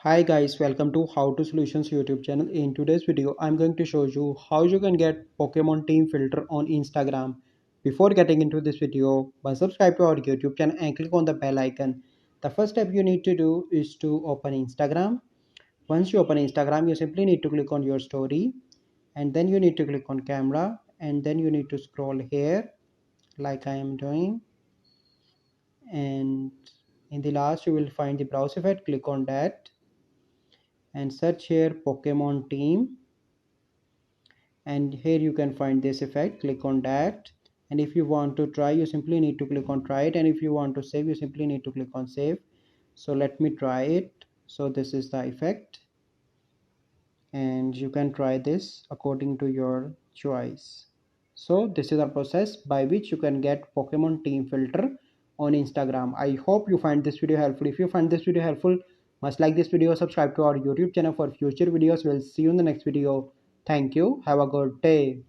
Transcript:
Hi guys, welcome to How to Solutions YouTube channel. In today's video, I'm going to show you how you can get Pokemon Team filter on Instagram. Before getting into this video, subscribe to our YouTube channel and click on the bell icon. The first step you need to do is to open Instagram. Once you open Instagram, you simply need to click on your story and then you need to click on camera and then you need to scroll here like I am doing, and in the last you will find the browse effect. Click on that and search here Pokemon Team, and here you can find this effect. Click on that, and if you want to try, you simply need to click on try it, and if you want to save, you simply need to click on save. So let me try it. So this is the effect, and you can try this according to your choice. So this is a process by which you can get Pokemon Team filter on Instagram. I hope you find this video helpful. If you find this video helpful, must like this video, subscribe to our YouTube channel for future videos. We'll see you in the next video. Thank you. Have a good day.